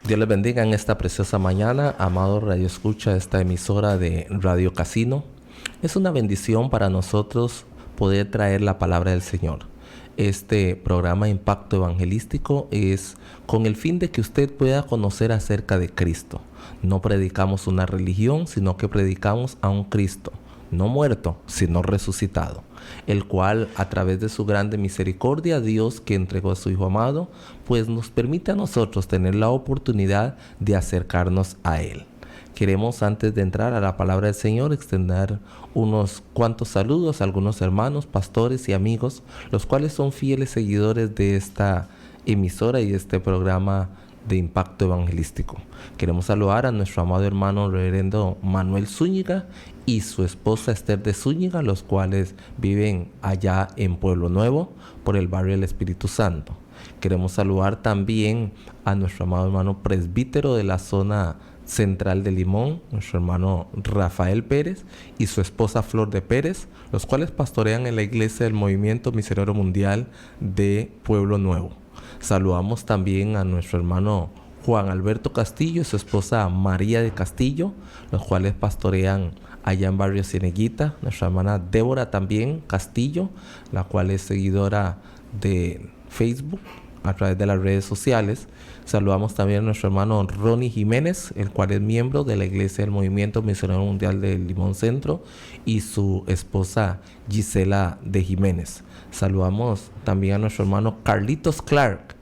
Dios les bendiga en esta preciosa mañana, amado Radio Escucha, esta emisora de Radio Casino. Es una bendición para nosotros poder traer la palabra del Señor. Este programa Impacto Evangelístico es con el fin de que usted pueda conocer acerca de Cristo. No predicamos una religión, sino que predicamos a un Cristo, no muerto, sino resucitado, el cual a través de su grande misericordia, Dios que entregó a su Hijo amado, pues nos permite a nosotros tener la oportunidad de acercarnos a Él. Queremos, antes de entrar a la palabra del Señor, extender unos cuantos saludos a algunos hermanos, pastores y amigos, los cuales son fieles seguidores de esta emisora y de este programa de Impacto Evangelístico. Queremos saludar a nuestro amado hermano reverendo Manuel Zúñiga y su esposa Esther de Zúñiga, los cuales viven allá en Pueblo Nuevo, por el barrio del Espíritu Santo. Queremos saludar también a nuestro amado hermano presbítero de la zona central de Limón, nuestro hermano Rafael Pérez y su esposa Flor de Pérez, los cuales pastorean en la iglesia del Movimiento Misionero Mundial de Pueblo Nuevo. Saludamos también a nuestro hermano Juan Alberto Castillo y su esposa María de Castillo, los cuales pastorean allá en barrio Cieneguita. Nuestra hermana Débora también Castillo, la cual es seguidora de Facebook a través de las redes sociales. Saludamos también a nuestro hermano Ronnie Jiménez, el cual es miembro de la iglesia del Movimiento Misionero Mundial de Limón Centro, y su esposa Gisela de Jiménez. Saludamos también a nuestro hermano Carlitos Clark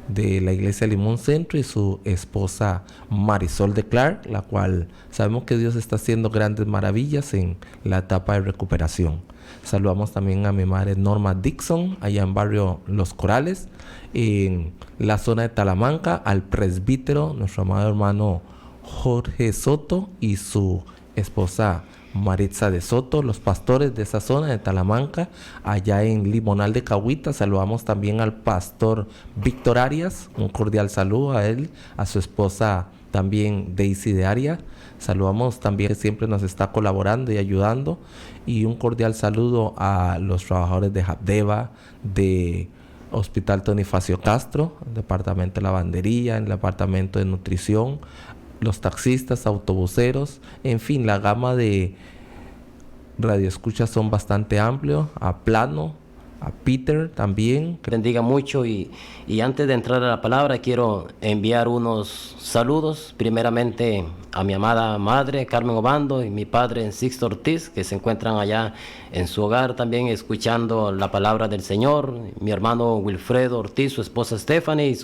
de la iglesia de Limón Centro y su esposa Marisol de Clark, la cual sabemos que Dios está haciendo grandes maravillas en la etapa de recuperación. Saludamos también a mi madre Norma Dixon, allá en barrio Los Corales, en la zona de Talamanca, al presbítero, nuestro amado hermano Jorge Soto y su esposa Maritza de Soto, los pastores de esa zona de Talamanca, allá en Limonal de Cahuita. Saludamos también al pastor Víctor Arias, un cordial saludo a él, a su esposa también Daisy de Arias. Saludamos también, que siempre nos está colaborando y ayudando, y un cordial saludo a los trabajadores de Habdeba, de Hospital Tonifacio Castro, el departamento de lavandería, el departamento de nutrición, los taxistas, autobuseros, en fin, la gama de radioescuchas son bastante amplios, a Plano, a Peter también. Que bendiga mucho y antes de entrar a la palabra quiero enviar unos saludos, primeramente a mi amada madre Carmen Obando y mi padre Sixto Ortiz, que se encuentran allá en su hogar también escuchando la palabra del Señor, mi hermano Wilfredo Ortiz, su esposa Stephanie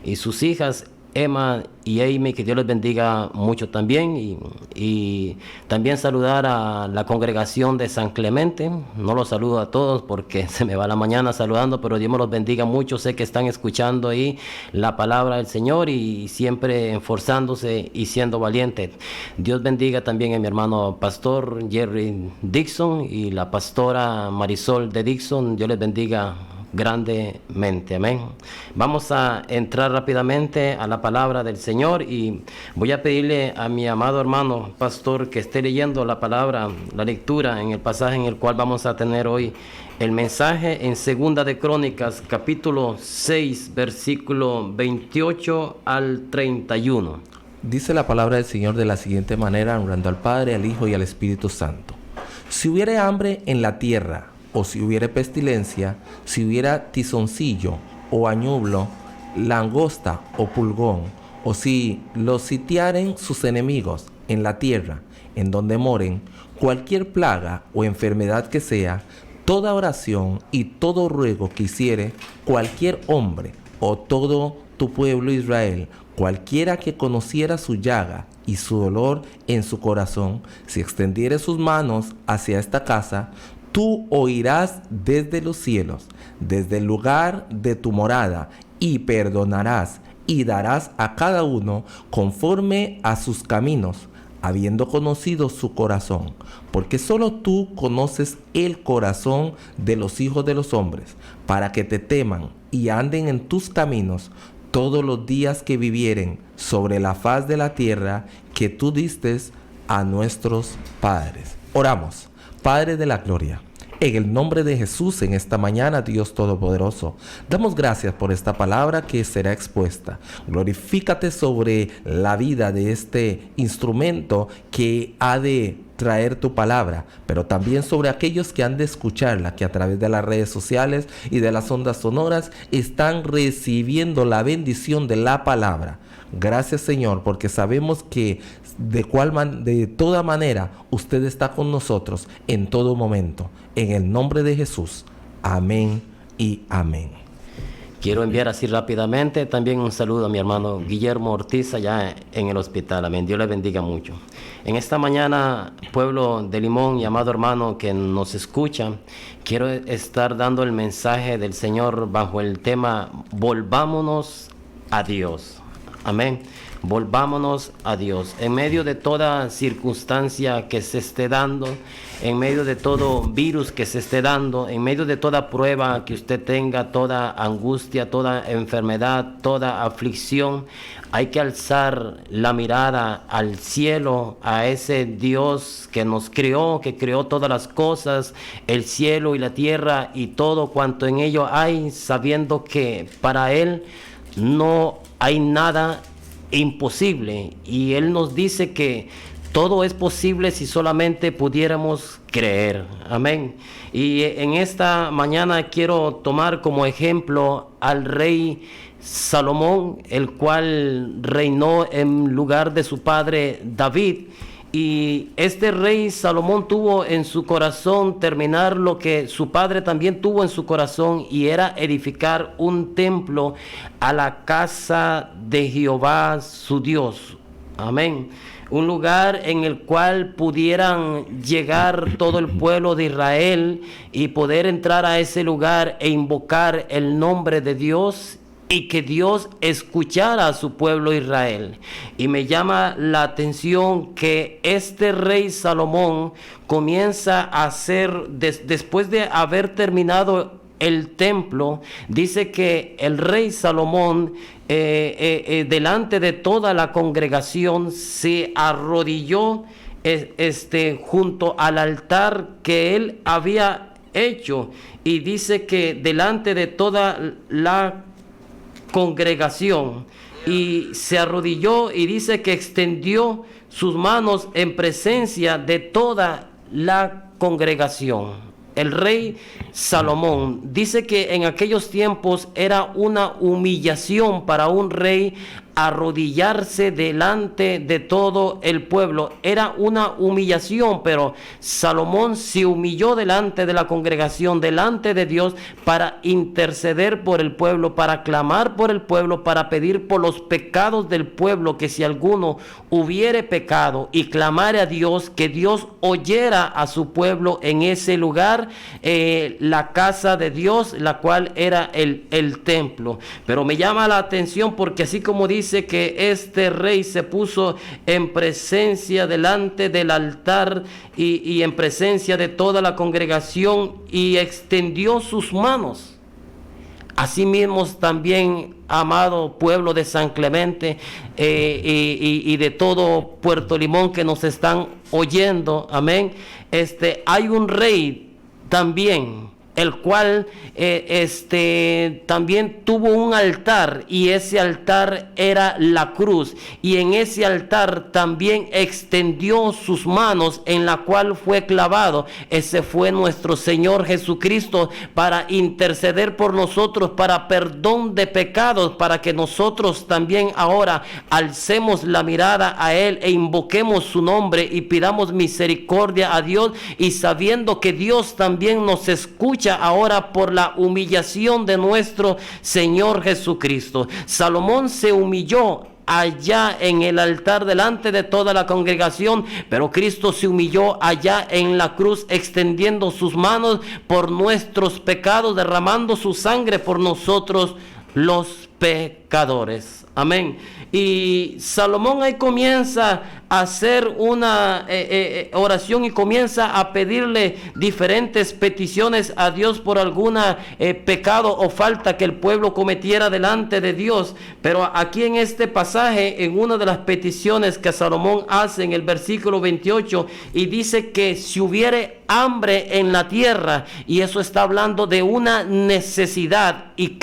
y sus hijas Emma y Amy, que Dios les bendiga mucho también, y también saludar a la congregación de San Clemente. No los saludo a todos porque se me va la mañana saludando, pero Dios me los bendiga mucho. Sé que están escuchando ahí la palabra del Señor y siempre esforzándose y siendo valientes. Dios bendiga también a mi hermano pastor Jerry Dixon y la pastora Marisol de Dixon. Dios les bendiga grandemente, amén. Vamos a entrar rápidamente a la palabra del Señor y voy a pedirle a mi amado hermano pastor que esté leyendo la palabra, la lectura en el pasaje en el cual vamos a tener hoy el mensaje en Segunda de Crónicas, capítulo 6, versículo 28 al 31. Dice la palabra del Señor de la siguiente manera, honrando al Padre, al Hijo y al Espíritu Santo. Si hubiere hambre en la tierra, o si hubiere pestilencia, si hubiera tizoncillo o añublo, langosta o pulgón, o si los sitiaren sus enemigos en la tierra en donde moren, cualquier plaga o enfermedad que sea, toda oración y todo ruego que hiciere cualquier hombre o todo tu pueblo Israel, cualquiera que conociera su llaga y su dolor en su corazón, si extendiere sus manos hacia esta casa, tú oirás desde los cielos, desde el lugar de tu morada, y perdonarás y darás a cada uno conforme a sus caminos, habiendo conocido su corazón, porque solo tú conoces el corazón de los hijos de los hombres, para que te teman y anden en tus caminos todos los días que vivieren sobre la faz de la tierra que tú diste a nuestros padres. Oramos. Padre de la gloria, En el nombre de Jesús, en esta mañana, Dios Todopoderoso, damos gracias por esta palabra que será expuesta. Glorifícate sobre la vida de este instrumento que ha de traer tu palabra, pero también sobre aquellos que han de escucharla, que a través de las redes sociales y de las ondas sonoras están recibiendo la bendición de la palabra. Gracias, Señor, porque sabemos que de toda manera usted está con nosotros en todo momento. En el nombre de Jesús. Amén y amén. Quiero enviar así rápidamente también un saludo a mi hermano Guillermo Ortiz allá en el hospital. Amén. Dios le bendiga mucho. En esta mañana, pueblo de Limón y amado hermano que nos escucha, quiero estar dando el mensaje del Señor bajo el tema Volvámonos a Dios. Amén. Volvámonos a Dios. En medio de toda circunstancia que se esté dando, en medio de todo virus que se esté dando, en medio de toda prueba que usted tenga, toda angustia, toda enfermedad, toda aflicción, hay que alzar la mirada al cielo, a ese Dios que nos creó, que creó todas las cosas, el cielo y la tierra y todo cuanto en ello hay, sabiendo que para Él no hay nada imposible, y Él nos dice que todo es posible si solamente pudiéramos creer. Amén. Y en esta mañana quiero tomar como ejemplo al rey Salomón, el cual reinó en lugar de su padre David. Y este rey Salomón tuvo en su corazón terminar lo que su padre también tuvo en su corazón, y era edificar un templo a la casa de Jehová su Dios. Amén. Un lugar en el cual pudieran llegar todo el pueblo de Israel y poder entrar a ese lugar e invocar el nombre de Dios, y que Dios escuchara a su pueblo Israel. Y me llama la atención que este rey Salomón comienza a hacer, después de haber terminado el templo, dice que el rey Salomón delante de toda la congregación se arrodilló junto al altar que él había hecho, y dice que delante de toda la congregación, y se arrodilló, y dice que extendió sus manos en presencia de toda la congregación. El rey Salomón dice que en aquellos tiempos era una humillación para un rey arrodillarse delante de todo el pueblo. Era una humillación, pero Salomón se humilló delante de la congregación, delante de Dios, para interceder por el pueblo, para clamar por el pueblo, para pedir por los pecados del pueblo, que si alguno hubiere pecado, y clamare a Dios, que Dios oyera a su pueblo en ese lugar, la casa de Dios, la cual era el templo. Pero me llama la atención porque así como dice que este rey se puso en presencia delante del altar y en presencia de toda la congregación, y extendió sus manos. Asimismo también, amado pueblo de San Clemente y de todo Puerto Limón que nos están oyendo, amén, hay un rey también, el cual también tuvo un altar, y ese altar era la cruz, y en ese altar también extendió sus manos, en la cual fue clavado. Ese fue nuestro Señor Jesucristo, para interceder por nosotros, para perdón de pecados, para que nosotros también ahora alcemos la mirada a Él e invoquemos su nombre y pidamos misericordia a Dios, y sabiendo que Dios también nos escucha ahora por la humillación de nuestro Señor Jesucristo. Salomón se humilló allá en el altar delante de toda la congregación, pero Cristo se humilló allá en la cruz, extendiendo sus manos por nuestros pecados, derramando su sangre por nosotros los pecadores. Amén. Y Salomón ahí comienza a hacer una oración y comienza a pedirle diferentes peticiones a Dios por alguna pecado o falta que el pueblo cometiera delante de Dios. Pero aquí en este pasaje, en una de las peticiones que Salomón hace en el versículo 28, y dice que si hubiere hambre en la tierra, y eso está hablando de una necesidad, y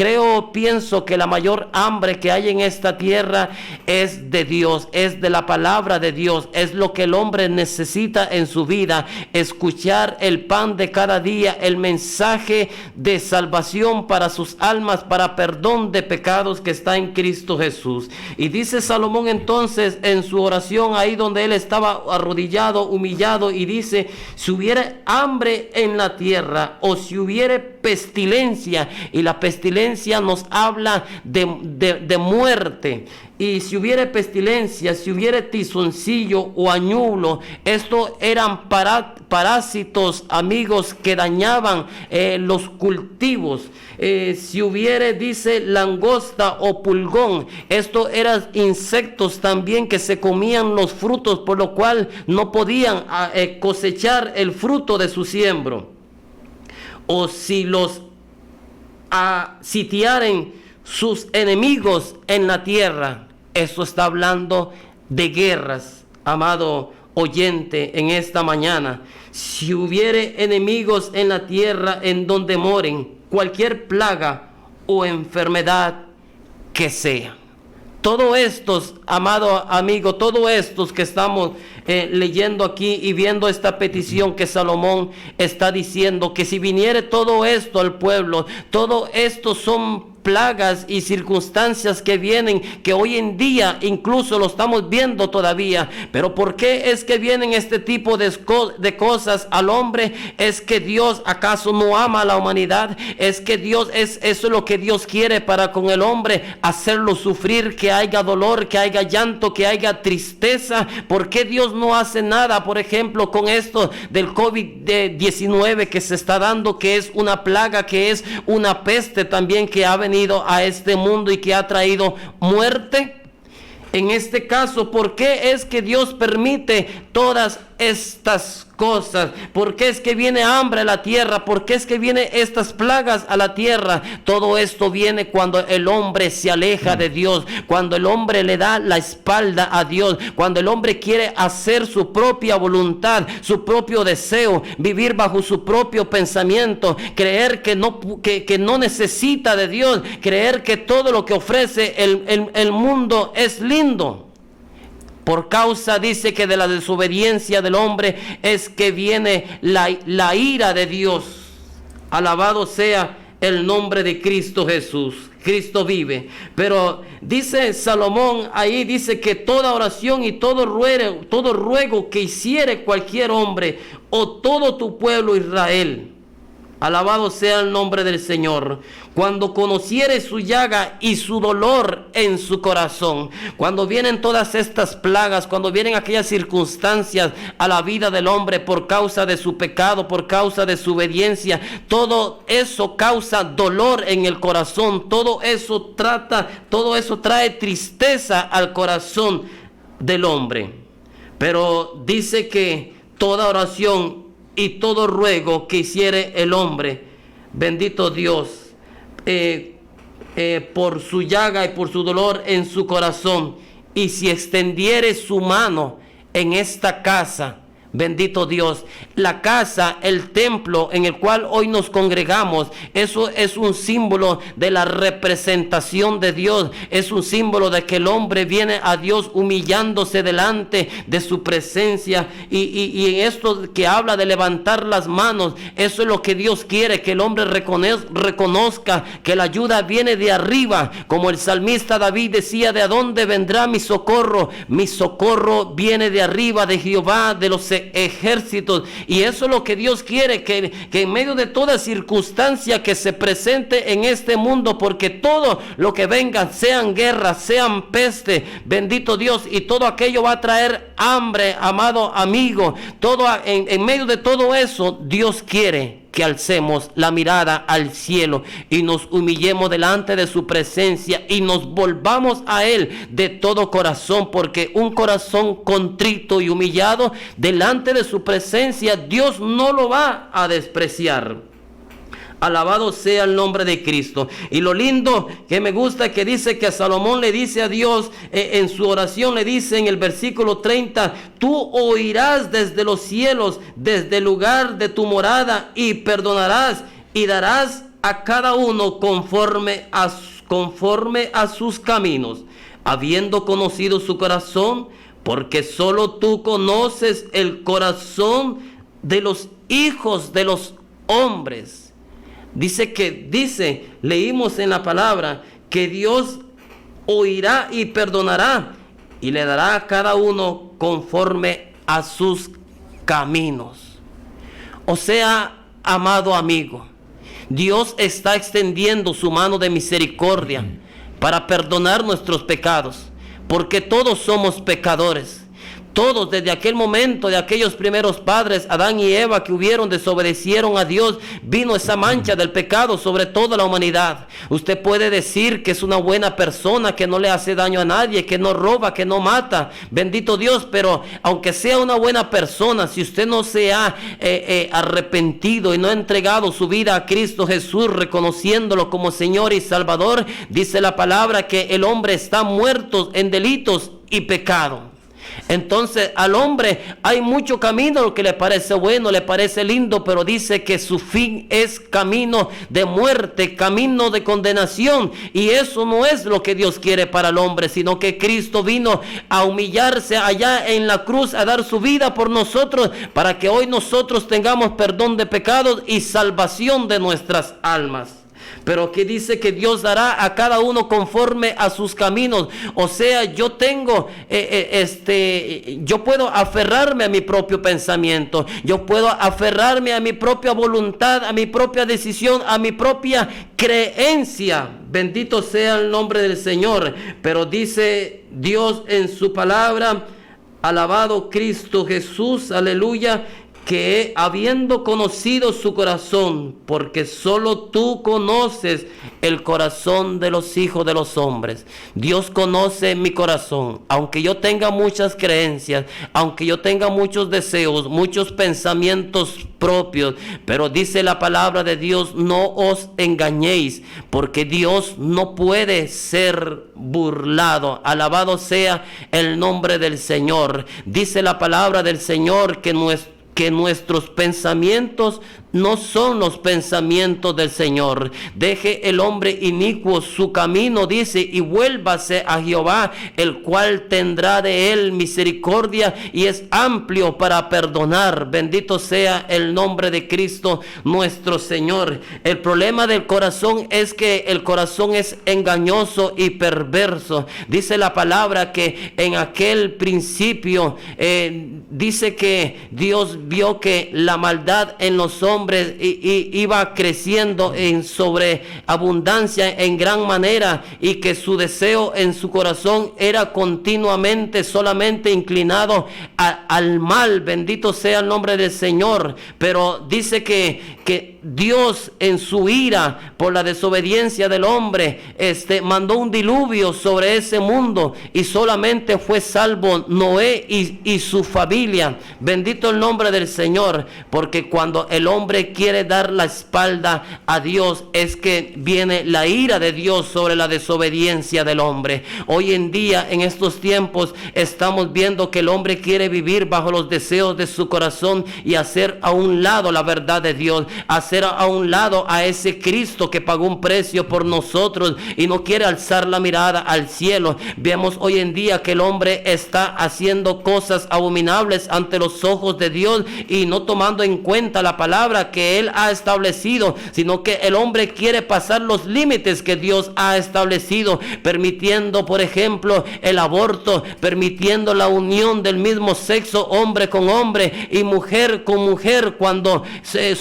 pienso que la mayor hambre que hay en esta tierra es de Dios, es de la palabra de Dios, es lo que el hombre necesita en su vida, escuchar el pan de cada día, el mensaje de salvación para sus almas, para perdón de pecados que está en Cristo Jesús. Y dice Salomón entonces en su oración, ahí donde él estaba arrodillado, humillado, y dice: si hubiera hambre en la tierra, o si hubiere pestilencia, y la pestilencia nos habla de muerte, y si hubiere pestilencia, si hubiere tizoncillo o añulo, esto eran parásitos, amigos, que dañaban los cultivos. Si hubiere, dice, langosta o pulgón, esto eran insectos también que se comían los frutos, por lo cual no podían cosechar el fruto de su siembro. O si los sitiaren sus enemigos en la tierra, eso está hablando de guerras, amado oyente, en esta mañana. Si hubiere enemigos en la tierra en donde moren, cualquier plaga o enfermedad que sea. Todos estos, amado amigo, todos estos que estamos leyendo aquí y viendo esta petición que Salomón está diciendo, que si viniere todo esto al pueblo, todo esto son plagas y circunstancias que vienen, que hoy en día incluso lo estamos viendo todavía. Pero ¿por qué es que vienen este tipo de cosas al hombre? ¿Es que Dios acaso no ama a la humanidad? ¿Es que Dios eso es lo que Dios quiere para con el hombre? Hacerlo sufrir, que haya dolor, que haya llanto, que haya tristeza. ¿Por qué Dios no hace nada, por ejemplo, con esto del COVID-19 que se está dando, que es una plaga, que es una peste también, que ha venido a este mundo y que ha traído muerte? En este caso, ¿por qué es que Dios permite todas estas cosas? ¿Por qué es que viene hambre a la tierra? ¿Por qué es que vienen estas plagas a la tierra? Todo esto viene cuando el hombre se aleja de Dios, cuando el hombre le da la espalda a Dios, cuando el hombre quiere hacer su propia voluntad, su propio deseo, vivir bajo su propio pensamiento, creer que no necesita de Dios, creer que todo lo que ofrece el mundo es lindo. Por causa, dice, que de la desobediencia del hombre es que viene la ira de Dios. Alabado sea el nombre de Cristo Jesús. Cristo vive. Pero dice Salomón ahí, dice que toda oración y todo ruego que hiciere cualquier hombre o todo tu pueblo Israel, alabado sea el nombre del Señor, cuando conociere su llaga y su dolor en su corazón, cuando vienen todas estas plagas, cuando vienen aquellas circunstancias a la vida del hombre por causa de su pecado, por causa de su obediencia, todo eso causa dolor en el corazón, todo eso trae tristeza al corazón del hombre. Pero dice que toda oración y todo ruego que hiciere el hombre, bendito Dios, por su llaga y por su dolor en su corazón, y si extendiere su mano en esta casa, bendito Dios, la casa, el templo en el cual hoy nos congregamos, eso es un símbolo de la representación de Dios, es un símbolo de que el hombre viene a Dios humillándose delante de su presencia, y en esto que habla de levantar las manos, eso es lo que Dios quiere, que el hombre reconozca que la ayuda viene de arriba, como el salmista David decía: ¿de dónde vendrá mi socorro? Mi socorro viene de arriba, de Jehová de los ejércitos. Y eso es lo que Dios quiere, que en medio de toda circunstancia que se presente en este mundo, porque todo lo que venga, sean guerras, sean peste, bendito Dios, y todo aquello va a traer hambre, amado amigo, en medio de todo eso, Dios quiere que alcemos la mirada al cielo y nos humillemos delante de su presencia y nos volvamos a Él de todo corazón, porque un corazón contrito y humillado delante de su presencia, Dios no lo va a despreciar. Alabado sea el nombre de Cristo. Y lo lindo que me gusta que dice que Salomón le dice a Dios en su oración, le dice en el versículo 30, tú oirás desde los cielos, desde el lugar de tu morada, y perdonarás y darás a cada uno conforme a sus caminos, habiendo conocido su corazón, porque solo tú conoces el corazón de los hijos de los hombres. Leímos en la palabra que Dios oirá y perdonará y le dará a cada uno conforme a sus caminos. O sea, amado amigo, Dios está extendiendo su mano de misericordia para perdonar nuestros pecados, porque todos somos pecadores. Todos, desde aquel momento de aquellos primeros padres, Adán y Eva, que desobedecieron a Dios, vino esa mancha del pecado sobre toda la humanidad. Usted puede decir que es una buena persona, que no le hace daño a nadie, que no roba, que no mata, bendito Dios, pero aunque sea una buena persona, si usted no se ha arrepentido y no ha entregado su vida a Cristo Jesús, reconociéndolo como Señor y Salvador, dice la palabra que el hombre está muerto en delitos y pecado. Entonces al hombre hay mucho camino que le parece bueno, le parece lindo, pero dice que su fin es camino de muerte, camino de condenación, y eso no es lo que Dios quiere para el hombre, sino que Cristo vino a humillarse allá en la cruz, a dar su vida por nosotros, para que hoy nosotros tengamos perdón de pecados y salvación de nuestras almas. Pero que dice que Dios dará a cada uno conforme a sus caminos. O sea, yo puedo aferrarme a mi propio pensamiento, yo puedo aferrarme a mi propia voluntad, a mi propia decisión, a mi propia creencia. Bendito sea el nombre del Señor. Pero dice Dios en su palabra, alabado Cristo Jesús, aleluya, que habiendo conocido su corazón, porque solo tú conoces el corazón de los hijos de los hombres. Dios conoce mi corazón, aunque yo tenga muchas creencias, aunque yo tenga muchos deseos, muchos pensamientos propios, pero dice la palabra de Dios, no os engañéis, porque Dios no puede ser burlado. Alabado sea el nombre del Señor. Dice la palabra del Señor que nuestros pensamientos no son los pensamientos del Señor. Deje el hombre inicuo su camino, dice, y vuélvase a Jehová, el cual tendrá de él misericordia y es amplio para perdonar. Bendito sea el nombre de Cristo nuestro Señor. El problema del corazón es que el corazón es engañoso y perverso. Dice la palabra que en aquel principio dice que Dios vio que la maldad en los hombres iba creciendo en sobreabundancia en gran manera, y que su deseo en su corazón era continuamente solamente inclinado al mal. Bendito sea el nombre del Señor. Pero dice que Dios en su ira por la desobediencia del hombre mandó un diluvio sobre ese mundo, y solamente fue salvo Noé y su familia. Bendito el nombre del Señor, porque cuando el hombre quiere dar la espalda a Dios es que viene la ira de Dios sobre la desobediencia del hombre. Hoy en día, en estos tiempos, estamos viendo que el hombre quiere vivir bajo los deseos de su corazón y hacer a un lado la verdad de Dios, hacer a un lado a ese Cristo que pagó un precio por nosotros, y no quiere alzar la mirada al cielo. Vemos hoy en día que el hombre está haciendo cosas abominables ante los ojos de Dios y no tomando en cuenta la palabra que Él ha establecido, sino que el hombre quiere pasar los límites que Dios ha establecido, permitiendo, por ejemplo, el aborto, permitiendo la unión del mismo sexo, hombre con hombre y mujer con mujer, cuando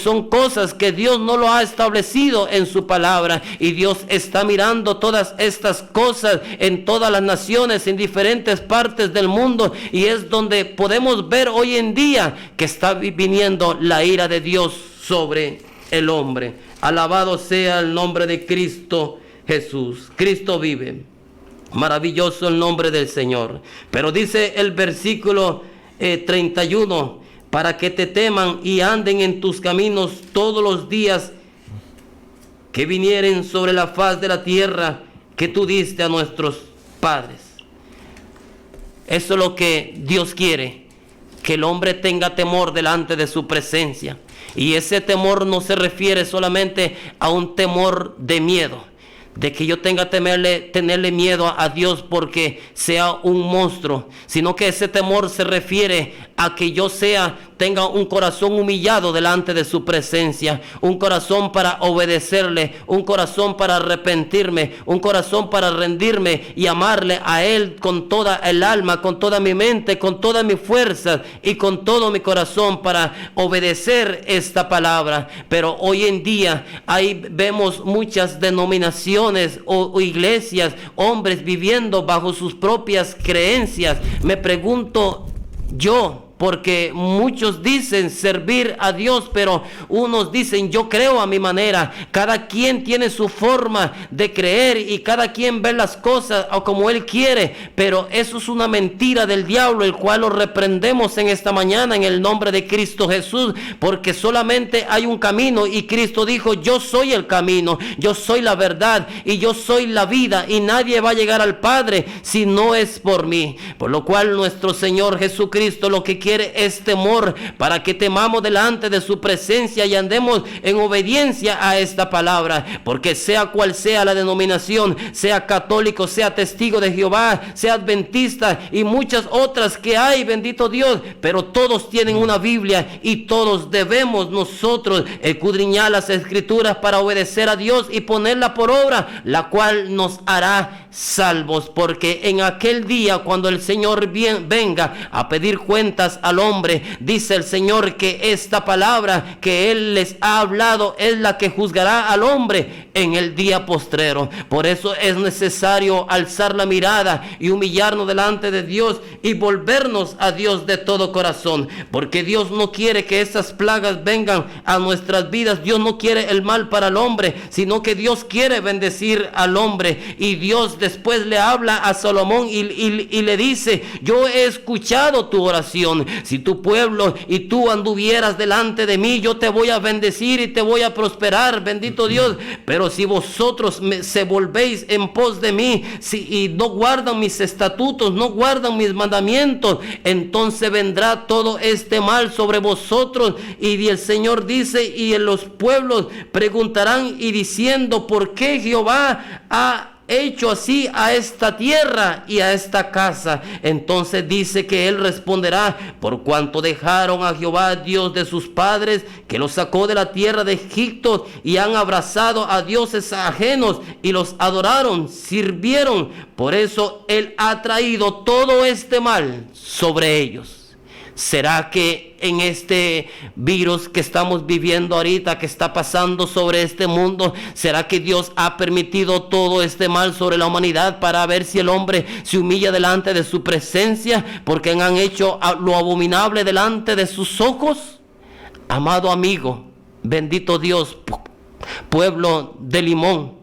son cosas que Dios no lo ha establecido en su palabra. Y Dios está mirando todas estas cosas en todas las naciones, en diferentes partes del mundo, y es donde podemos ver hoy en día que está viniendo la ira de Dios sobre el hombre. Alabado sea el nombre de Cristo Jesús. Cristo vive. Maravilloso el nombre del Señor. Pero dice el versículo 31, para que te teman y anden en tus caminos todos los días que vinieren sobre la faz de la tierra que tú diste a nuestros padres. Eso es lo que Dios quiere, que el hombre tenga temor delante de su presencia. Y ese temor no se refiere solamente a un temor de miedo, de que yo tenga tenerle miedo a Dios porque sea un monstruo, sino que ese temor se refiere a que yo tenga un corazón humillado delante de su presencia, un corazón para obedecerle, un corazón para arrepentirme, un corazón para rendirme y amarle a Él con toda el alma, con toda mi mente, con toda mi fuerza y con todo mi corazón para obedecer esta palabra. Pero hoy en día ahí vemos muchas denominaciones o iglesias, hombres viviendo bajo sus propias creencias. Me pregunto yo, porque muchos dicen servir a Dios, pero unos dicen yo creo a mi manera. Cada quien tiene su forma de creer y cada quien ve las cosas como él quiere, pero eso es una mentira del diablo, el cual lo reprendemos en esta mañana en el nombre de Cristo Jesús, porque solamente hay un camino y Cristo dijo: yo soy el camino, yo soy la verdad y yo soy la vida, y nadie va a llegar al Padre si no es por mí. Por lo cual nuestro Señor Jesucristo lo que quiere es temor, para que temamos delante de su presencia y andemos en obediencia a esta palabra, porque sea cual sea la denominación, sea católico, sea testigo de Jehová, sea adventista y muchas otras que hay, bendito Dios, pero todos tienen una Biblia y todos debemos nosotros escudriñar las escrituras para obedecer a Dios y ponerla por obra, la cual nos hará salvos, porque en aquel día cuando el Señor venga a pedir cuentas al hombre, dice el Señor que esta palabra que Él les ha hablado es la que juzgará al hombre en el día postrero. Por eso es necesario alzar la mirada y humillarnos delante de Dios y volvernos a Dios de todo corazón, porque Dios no quiere que esas plagas vengan a nuestras vidas. Dios no quiere el mal para el hombre, sino que Dios quiere bendecir al hombre. Y Dios después le habla a Salomón y le dice: yo he escuchado tu oración. Si tu pueblo y tú anduvieras delante de mí, yo te voy a bendecir y te voy a prosperar, bendito Dios. Pero si vosotros se volvéis en pos de mí y no guardan mis estatutos, no guardan mis mandamientos, entonces vendrá todo este mal sobre vosotros. Y el Señor dice: y en los pueblos preguntarán y diciendo: ¿por qué Jehová ha hecho así a esta tierra y a esta casa? Entonces dice que Él responderá: por cuanto dejaron a Jehová, Dios de sus padres, que los sacó de la tierra de Egipto, y han abrazado a dioses ajenos y los adoraron, sirvieron. Por eso Él ha traído todo este mal sobre ellos. ¿Será que en este virus que estamos viviendo ahorita, que está pasando sobre este mundo, será que Dios ha permitido todo este mal sobre la humanidad para ver si el hombre se humilla delante de su presencia, porque han hecho lo abominable delante de sus ojos? Amado amigo, bendito Dios, pueblo de Limón,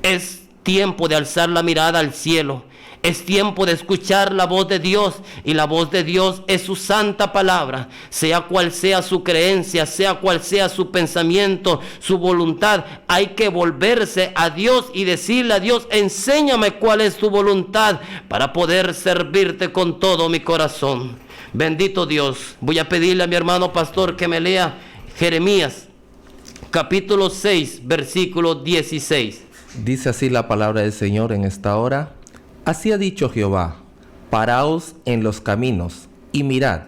es tiempo de alzar la mirada al cielo. Es tiempo de escuchar la voz de Dios, y la voz de Dios es su santa palabra. Sea cual sea su creencia, sea cual sea su pensamiento, su voluntad, hay que volverse a Dios y decirle a Dios: enséñame cuál es tu voluntad para poder servirte con todo mi corazón. Bendito Dios. Voy a pedirle a mi hermano pastor que me lea Jeremías capítulo 6 versículo 16. Dice así la palabra del Señor en esta hora: así ha dicho Jehová: paraos en los caminos y mirad,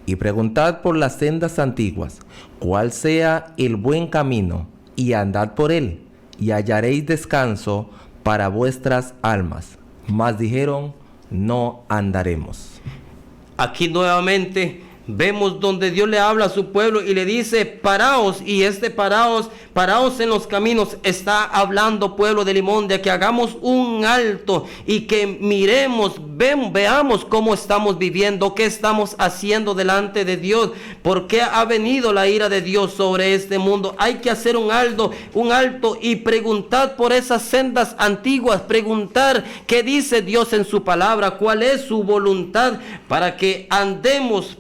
y preguntad por las sendas antiguas, cuál sea el buen camino, y andad por él, y hallaréis descanso para vuestras almas. Mas dijeron: no andaremos. Aquí nuevamente vemos donde Dios le habla a su pueblo y le dice, paraos, y paraos en los caminos, está hablando, pueblo de Limón, de que hagamos un alto y que miremos, veamos cómo estamos viviendo, qué estamos haciendo delante de Dios, por qué ha venido la ira de Dios sobre este mundo. Hay que hacer un alto y preguntar por esas sendas antiguas, preguntar qué dice Dios en su palabra, cuál es su voluntad, para que andemos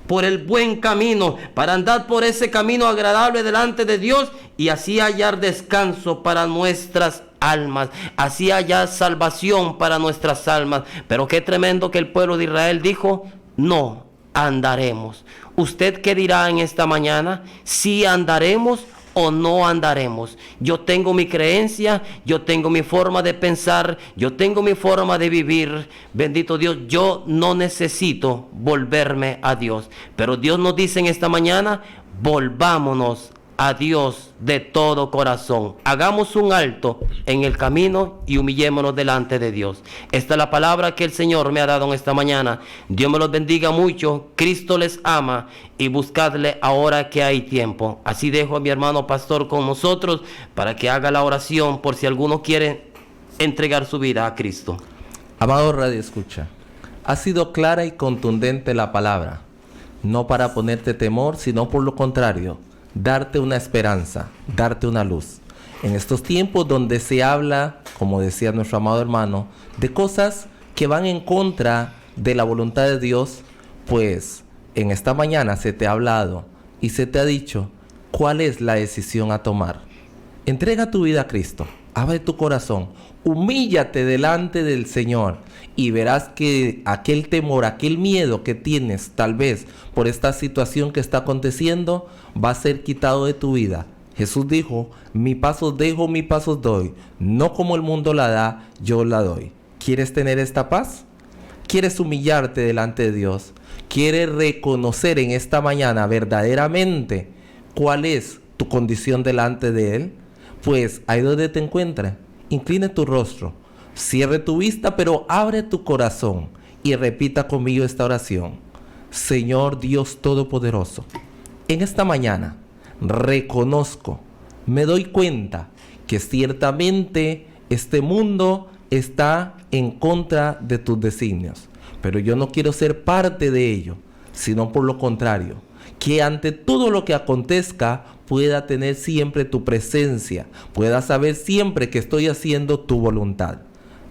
por el buen camino, para andar por ese camino agradable delante de Dios y así hallar descanso para nuestras almas, así hallar salvación para nuestras almas. Pero qué tremendo que el pueblo de Israel dijo, no andaremos. ¿Usted qué dirá en esta mañana? ¿Si andaremos o no andaremos? Yo tengo mi creencia, yo tengo mi forma de pensar, yo tengo mi forma de vivir. Bendito Dios, yo no necesito volverme a Dios. Pero Dios nos dice en esta mañana, volvámonos a Dios de todo corazón. Hagamos un alto en el camino y humillémonos delante de Dios. Esta es la palabra que el Señor me ha dado en esta mañana. Dios me los bendiga mucho. Cristo les ama y buscadle ahora que hay tiempo. Así dejo a mi hermano pastor con nosotros para que haga la oración por si alguno quiere entregar su vida a Cristo. Amado Radio Escucha, ha sido clara y contundente la palabra, no para ponerte temor, sino por lo contrario, darte una esperanza, darte una luz. En estos tiempos donde se habla, como decía nuestro amado hermano, de cosas que van en contra de la voluntad de Dios, pues en esta mañana se te ha hablado y se te ha dicho cuál es la decisión a tomar. Entrega tu vida a Cristo, abre tu corazón, humíllate delante del Señor y verás que aquel temor, aquel miedo que tienes tal vez por esta situación que está aconteciendo va a ser quitado de tu vida. Jesús dijo, mi paso dejo, mi paso doy, no como el mundo la da, yo la doy. ¿Quieres tener esta paz? ¿Quieres humillarte delante de Dios? ¿Quieres reconocer en esta mañana verdaderamente cuál es tu condición delante de Él? Pues ahí donde te encuentres, incline tu rostro, cierre tu vista, pero abre tu corazón y repita conmigo esta oración. Señor Dios Todopoderoso, en esta mañana reconozco, me doy cuenta que ciertamente este mundo está en contra de tus designios, pero yo no quiero ser parte de ello, sino por lo contrario, que ante todo lo que acontezca pueda tener siempre tu presencia, pueda saber siempre que estoy haciendo tu voluntad.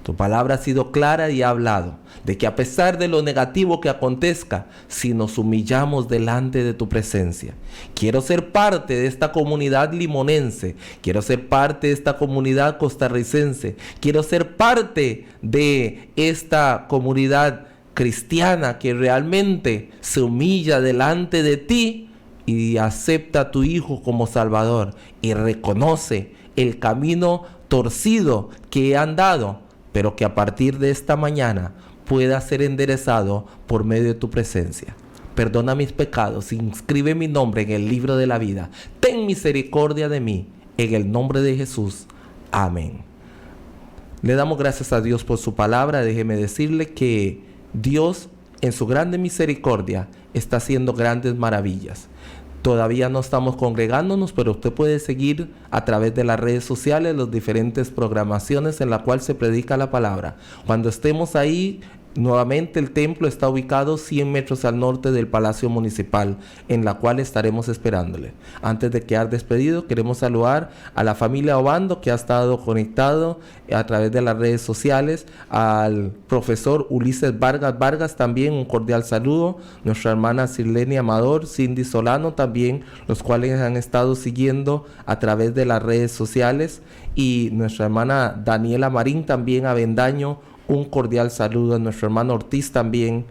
Tu palabra ha sido clara y ha hablado de que a pesar de lo negativo que acontezca, si nos humillamos delante de tu presencia. Quiero ser parte de esta comunidad limonense, quiero ser parte de esta comunidad costarricense, quiero ser parte de esta comunidad cristiana que realmente se humilla delante de ti y acepta a tu Hijo como Salvador y reconoce el camino torcido que he andado, pero que a partir de esta mañana pueda ser enderezado por medio de tu presencia. Perdona mis pecados, inscribe mi nombre en el libro de la vida. Ten misericordia de mí, en el nombre de Jesús. Amén. Le damos gracias a Dios por su palabra. Déjeme decirle que Dios, en su grande misericordia, está haciendo grandes maravillas. Todavía no estamos congregándonos, pero usted puede seguir a través de las redes sociales las diferentes programaciones en las cuales se predica la palabra. Cuando estemos ahí, nuevamente el templo está ubicado 100 metros al norte del Palacio Municipal, en la cual estaremos esperándole. Antes de quedar despedido, queremos saludar a la familia Obando que ha estado conectado a través de las redes sociales, al profesor Ulises Vargas también un cordial saludo, nuestra hermana Sirlenia Amador, Cindy Solano también, los cuales han estado siguiendo a través de las redes sociales, y nuestra hermana Daniela Marín también, Avendaño, un cordial saludo a nuestro hermano Ortiz también.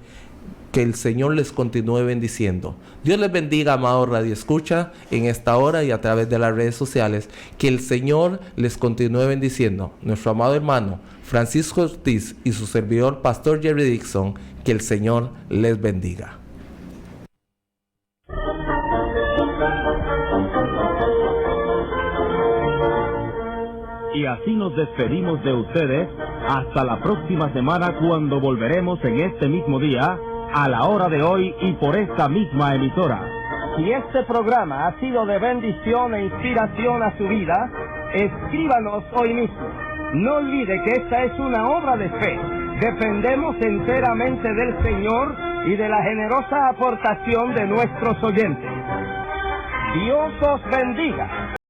Que el Señor les continúe bendiciendo. Dios les bendiga, amado Radio Escucha, en esta hora y a través de las redes sociales. Que el Señor les continúe bendiciendo. Nuestro amado hermano Francisco Ortiz y su servidor Pastor Jerry Dixon. Que el Señor les bendiga. Y así nos despedimos de ustedes hasta la próxima semana, cuando volveremos en este mismo día a la hora de hoy y por esta misma emisora. Si este programa ha sido de bendición e inspiración a su vida, escríbanos hoy mismo. No olvide que esta es una obra de fe. Dependemos enteramente del Señor y de la generosa aportación de nuestros oyentes. Dios os bendiga.